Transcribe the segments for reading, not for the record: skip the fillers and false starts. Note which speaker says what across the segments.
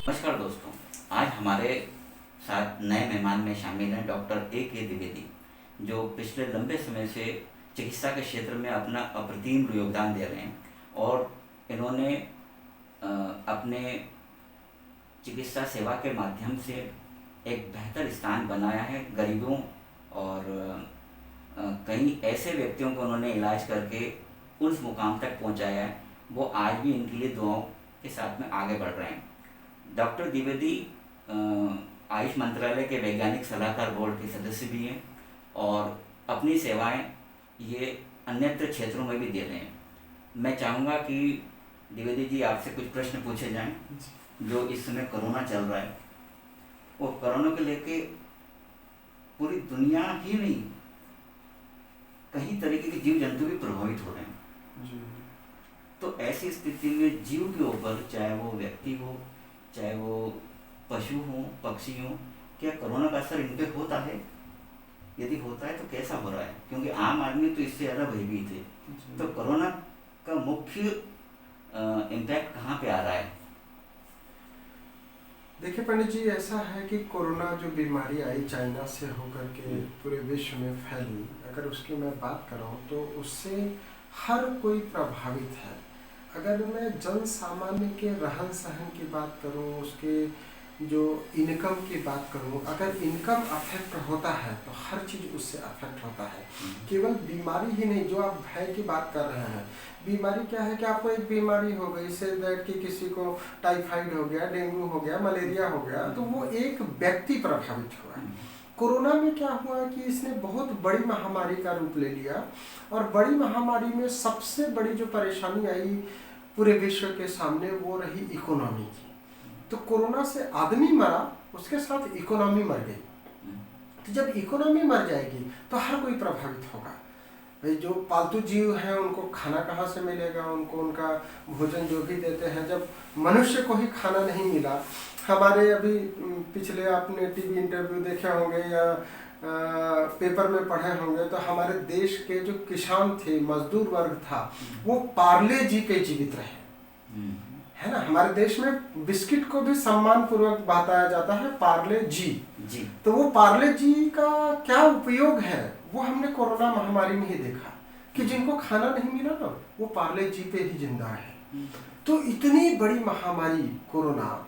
Speaker 1: नमस्कार दोस्तों। आज हमारे साथ नए मेहमान में शामिल हैं डॉक्टर A.K. द्विवेदी, जो पिछले लंबे समय से चिकित्सा के क्षेत्र में अपना अप्रतिम योगदान दे रहे हैं और इन्होंने अपने चिकित्सा सेवा के माध्यम से एक बेहतर स्थान बनाया है गरीबों और कई ऐसे व्यक्तियों को उन्होंने इलाज करके उस मुकाम तक पहुंचाया है, वो आज भी इनके लिए दुआओं के साथ में आगे बढ़ रहे हैं। डॉक्टर द्विवेदी आयुष मंत्रालय के वैज्ञानिक सलाहकार बोर्ड के सदस्य भी हैं और अपनी सेवाएं ये अन्यत्र क्षेत्रों में भी दे रहे हैं। मैं चाहूँगा कि द्विवेदी जी आपसे कुछ प्रश्न पूछे जाएं। जो इस समय कोरोना चल रहा है, वो कोरोना को लेके पूरी दुनिया ही नहीं, कई तरीके के जीव जंतु भी प्रभावित हो रहे हैं
Speaker 2: जी।
Speaker 1: तो ऐसी स्थिति में जीव के ऊपर, चाहे वो व्यक्ति हो, चाहे वो पशु हो, पक्षी हो, क्या कोरोना का असर इन पे होता है? यदि होता है तो कैसा हो रहा है? क्योंकि आम आदमी तो इससे ज़्यादा भयभीत है। तो कोरोना का मुख्य इम्पैक्ट कहाँ पे आ रहा है?
Speaker 2: देखिए पंडित जी, ऐसा है कि कोरोना जो बीमारी आई चाइना से होकर के पूरे विश्व में फैली, अगर उसकी मैं बात करूं तो उससे हर कोई प्रभावित है। अगर मैं जन सामान्य के रहन सहन की बात करूं, उसके जो इनकम की बात करूं, अगर इनकम अफेक्ट होता है तो हर चीज़ उससे अफेक्ट होता है। केवल बीमारी ही नहीं, जो आप भय की बात कर रहे हैं, बीमारी क्या है कि आपको एक बीमारी हो गई से दैट कि किसी को टाइफाइड हो गया, डेंगू हो गया, मलेरिया हो गया, तो वो एक व्यक्ति प्रभावित हुआ। कोरोना में क्या हुआ कि इसने बहुत बड़ी महामारी का रूप ले लिया और बड़ी महामारी में सबसे बड़ी जो परेशानी आई पूरे विश्व के सामने वो रही इकोनॉमी की। तो कोरोना से आदमी मरा, उसके साथ इकोनॉमी मर गई। तो जब इकोनॉमी मर जाएगी तो हर कोई प्रभावित होगा। भाई जो पालतू जीव हैं उनको खाना कहाँ से मिलेगा, उनको उनका भोजन जो भी देते हैं, जब मनुष्य को ही खाना नहीं मिला। हमारे अभी पिछले आपने टीवी इंटरव्यू देखे होंगे या पेपर में पढ़े होंगे, तो हमारे देश के जो किसान थे, मजदूर वर्ग था, वो पार्ले जी पे जीवित रहे, है ना। हमारे देश में बिस्किट को भी सम्मान पूर्वक बताया जाता है, पार्ले जी। तो वो पार्ले जी का क्या उपयोग है वो हमने कोरोना महामारी में ही देखा कि जिनको खाना नहीं मिला ना, वो पार्ले जी पे ही जिंदा है। तो इतनी बड़ी महामारी कोरोना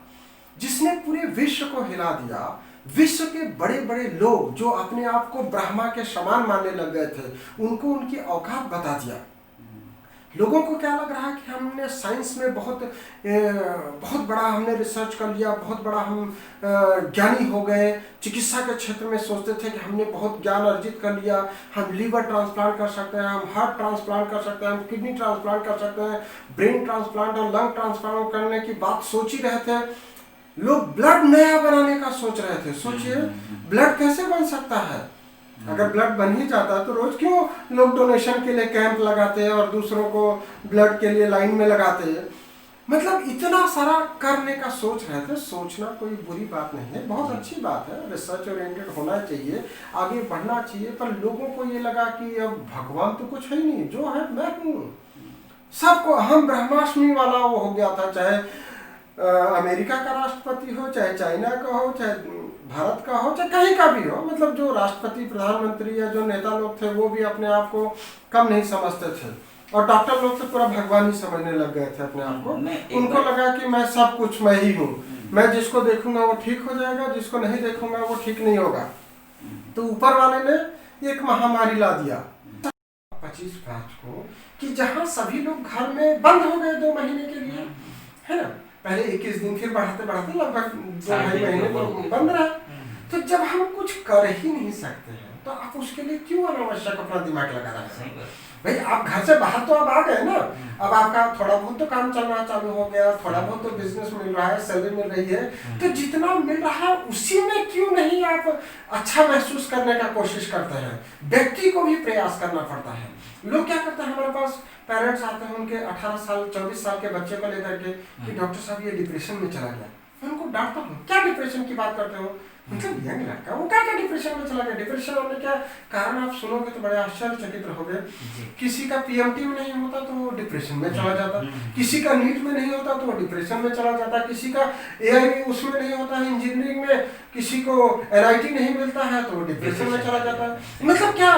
Speaker 2: जिसने पूरे विश्व को हिला दिया, विश्व के बड़े बड़े लोग जो अपने आप को ब्रह्मा के समान मानने लग गए थे, उनको उनकी औकात बता दिया। लोगों को क्या लग रहा है कि हमने साइंस में बहुत बड़ा हमने रिसर्च कर लिया, बहुत बड़ा हम ज्ञानी हो गए। चिकित्सा के क्षेत्र में सोचते थे कि हमने बहुत ज्ञान अर्जित कर लिया, हम लीवर ट्रांसप्लांट कर सकते हैं, हम हार्ट ट्रांसप्लांट कर सकते हैं, हम किडनी ट्रांसप्लांट कर सकते हैं, ब्रेन ट्रांसप्लांट और लंग ट्रांसप्लांट करने की बात सोच ही रहे थे। लोग ब्लड नया बनाने का सोच रहे थे। सोचिए ब्लड कैसे बन सकता है। अगर ब्लड बन ही जाता है तो रोज क्यों लोग डोनेशन के लिए कैंप लगाते हैं और दूसरों को ब्लड के लिए लाइन में लगाते हैं। मतलब इतना सारा करने का सोच रहे थे। सोचना कोई बुरी बात नहीं है, बहुत अच्छी बात है, रिसर्च ओरिएंटेड होना चाहिए, आगे बढ़ना चाहिए। पर लोगों को ये लगा कि अब भगवान तो कुछ है ही नहीं, जो है मैं हूँ। सबको हम ब्रह्माष्टमी वाला वो हो गया था, चाहे अमेरिका का राष्ट्रपति हो, चाहे चाइना का हो, चाहे भारत का हो, चाहे कहीं का भी हो। मतलब जो राष्ट्रपति, प्रधानमंत्री या जो नेता लोग थे वो भी अपने आप को कम नहीं समझते थे और डॉक्टर लोग तो पूरा भगवान ही समझने लग गए थे अपने आप को। उनको लगा कि मैं सब कुछ मैं ही हूँ, मैं जिसको देखूंगा वो ठीक हो जाएगा, जिसको नहीं देखूंगा वो ठीक नहीं होगा। तो ऊपर वाले ने एक महामारी ला दिया 25 मार्च को कि जहाँ सभी लोग घर में बंद हो गए 2 महीने के लिए, है ना। पहले 21 दिन, फिर बढ़ाते बढ़ाते लगभग 2-2.5 महीने तो बंद रहा। तो जब हम कुछ कर ही नहीं सकते हैं तो आप उसके लिए क्यों अनावश्यक अपना दिमाग लगा रहे हैं। भाई आप घर से बाहर तो अब आ गए ना, अब आपका थोड़ा बहुत तो काम चलना चालू हो गया, थोड़ा बहुत तो बिजनेस मिल रहा है, सैलरी मिल रही है, तो जितना मिल रहा है उसी में क्यों नहीं आप अच्छा महसूस करने का कोशिश करते हैं। व्यक्ति को भी प्रयास करना पड़ता है। लोग क्या करते हैं, हमारे पास पेरेंट्स आते हैं, उनके 18 साल 24 साल के बच्चे को लेकर के कि डॉक्टर साहब ये डिप्रेशन में चला गया, मैं उनको डांटता हूँ, क्या डिप्रेशन की बात करते हो? मतलब यंग लड़का वो क्या क्या डिप्रेशन में चला गया? डिप्रेशन होने क्या कारण आप सुनोगे तो बड़े आश्चर्यचकित रहोगे।
Speaker 1: जी।
Speaker 2: किसी का पीएमटी में नहीं होता तो वो डिप्रेशन में चला जाता,
Speaker 1: हम्म।
Speaker 2: किसी का नीट में नहीं होता तो वो डिप्रेशन में चला जाता, किसी का एआई उसमें नहीं होता है इंजीनियरिंग में, किसी को एनआईटी नहीं मिलता है तो वो डिप्रेशन में चला जाता है। मतलब क्या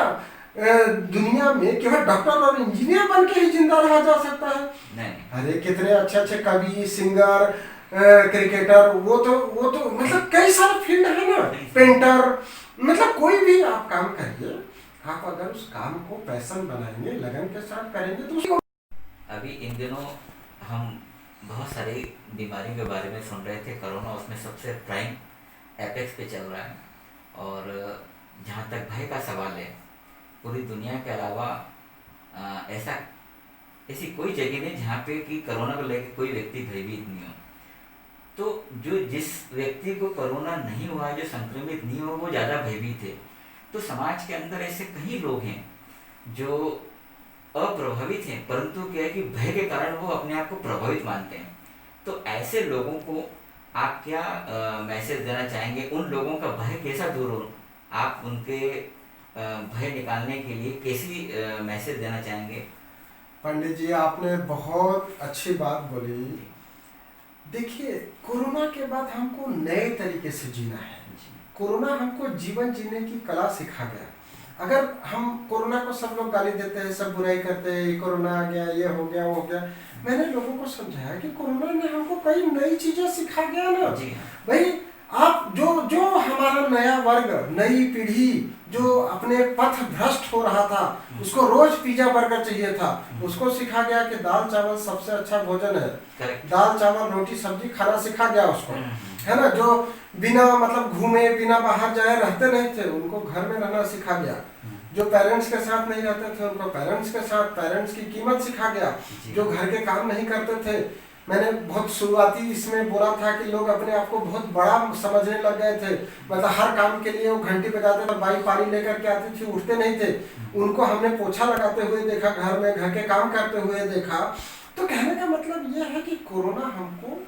Speaker 2: दुनिया में केवल डॉक्टर और इंजीनियर बन के ही जिंदा रहा जा सकता है?
Speaker 1: नहीं।
Speaker 2: अरे कितने अच्छे अच्छे कवि, सिंगर, क्रिकेटर, वो तो मतलब कई सारे फील्ड है ना, पेंटर, मतलब कोई भी आप काम करिए, आप अगर उस काम को पैशन बनाएंगे, लगन के साथ करेंगे तो उसको।
Speaker 1: अभी इन दिनों हम बहुत सारी बीमारियों के बारे में सुन रहे थे। कोरोना उसमें सबसे प्राइम एपेक्स पे चल रहा है। और जहाँ तक भय का सवाल है, पूरी दुनिया के अलावा ऐसी कोई जगह नहीं जहाँ पे कि कोरोना को लेकर कोई व्यक्ति भयभीत नहीं हो। तो जो जिस व्यक्ति को कोरोना नहीं हुआ है, जो संक्रमित नहीं हुआ, वो ज़्यादा भयभीत है। तो समाज के अंदर ऐसे कई लोग हैं जो अप्रभावित हैं, परंतु क्या है कि भय के कारण वो अपने आप को प्रभावित मानते हैं। तो ऐसे लोगों को आप क्या मैसेज देना चाहेंगे? उन लोगों का भय कैसा दूर हो, आप उनके भय निकालने के लिए कैसी मैसेज देना चाहेंगे?
Speaker 2: पंडित जी, आपने बहुत अच्छी बात बोली। देखिए, कोरोना के बाद हमको नए तरीके से जीना है। कोरोना हमको जीवन जीने की कला सिखा गया। अगर हम कोरोना को, सब लोग गाली देते हैं, सब बुराई करते हैं, ये कोरोना आ गया, ये हो गया, वो हो गया, मैंने लोगों को समझाया कि कोरोना ने हमको कई नई चीजें सिखा गया ना। भाई आप जो जो हमारा नया वर्ग, नई पीढ़ी जो अपने पथ भ्रष्ट हो रहा था, उसको रोज पिज्जा बर्गर चाहिए था, उसको सिखा गया कि दाल चावल सबसे अच्छा भोजन है। दाल चावल रोटी सब्जी खाना सिखा गया उसको, है ना। जो बिना मतलब घूमे, बिना बाहर जाए रहते नहीं थे, उनको घर में रहना सिखा गया। जो पेरेंट्स के साथ नहीं रहते थे, उनको पेरेंट्स के साथ, पेरेंट्स की कीमत सिखा गया। जो घर के काम नहीं करते थे, मैंने बहुत शुरुआती इसमें बोला था कि लोग अपने आप को बहुत बड़ा समझने लग गए थे। मतलब हर काम के लिए वो घंटी बजाते थे, बाई पानी लेकर के आती थी, उठते नहीं थे। उनको हमने पोछा लगाते हुए देखा, घर में घर के काम करते हुए देखा। तो कहने का मतलब ये है कि कोरोना हमको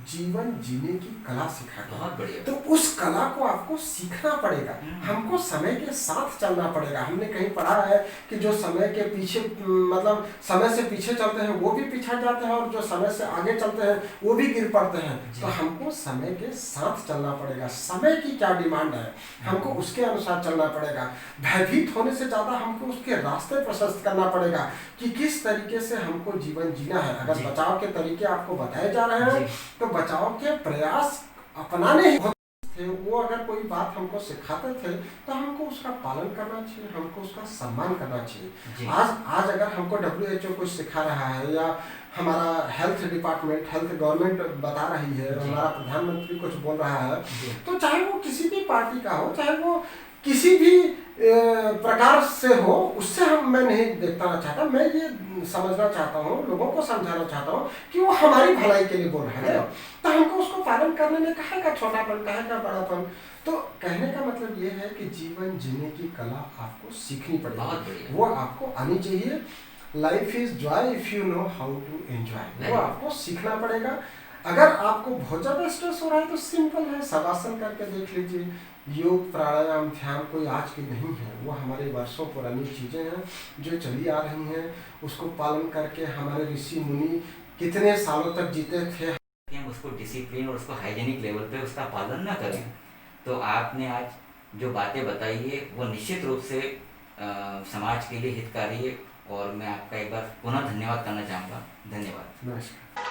Speaker 2: जीवन जीने की कला सिखा गया।
Speaker 1: बहुत बढ़िया।
Speaker 2: तो उस कला को आपको सीखना पड़ेगा, हमको समय के साथ चलना पड़ेगा। हमने कहीं पढ़ा है कि जो समय के पीछे, मतलब समय से पीछे चलते हैं वो भी पिछड़ जाते हैं, और जो समय से आगे चलते हैं वो भी गिर पड़ते हैं। तो हमको समय के साथ चलना पड़ेगा। समय की क्या डिमांड है, हमको उसके अनुसार चलना पड़ेगा। भयभीत होने से ज्यादा हमको उसके रास्ते प्रशस्त करना पड़ेगा कि किस तरीके से हमको जीवन जीना है। अगर बचाव के तरीके आपको बताए जा रहे हैं तो बचाव के प्रयास अपनाने ही थे। वो अगर कोई बात हमको सिखाते थे तो हमको उसका पालन करना चाहिए, हमको उसका सम्मान करना चाहिए। आज अगर हमको WHO कुछ सिखा रहा है, या हमारा हेल्थ डिपार्टमेंट, हेल्थ गवर्नमेंट बता रही है, हमारा प्रधानमंत्री कुछ बोल रहा है, तो चाहे वो किसी भी पार्टी का हो, चाहे वो किसी भी प्रकार से हो, उससे मैं नहीं देखना चाहता। मैं ये समझना चाहता हूँ, लोगों को समझाना चाहता हूँ कि वो हमारी भलाई के लिए बोल रहा है, तो हमको उसको पालन करने में काहे का छोटापन, काहे का बड़ापन। तो कहने का मतलब ये है कि जीवन जीने की कला आपको सीखनी पड़ेगी, वो आपको आनी चाहिए। Life is joy if you know how to enjoy, वो आपको सीखना पड़ेगा। अगर आपको बहुत ज़्यादा स्ट्रेस हो रहा है तो सिंपल है, शवासन करके देख लीजिए। योग, प्राणायाम, ध्यान कोई आज की नहीं है, वो हमारे वर्षों पुरानी चीज़ें हैं जो चली आ रही हैं। उसको पालन करके हमारे ऋषि मुनि कितने सालों तक जीते थे।
Speaker 1: हम उसको डिसिप्लिन और उसको हाइजीनिक लेवल पे उसका पालन ना करें, तो आपने आज जो बातें बताई है वो निश्चित रूप से समाज के लिए हितकारी है। और मैं आपका एक बार पुनः धन्यवाद करना चाहूँगा। धन्यवाद।
Speaker 2: नमस्कार।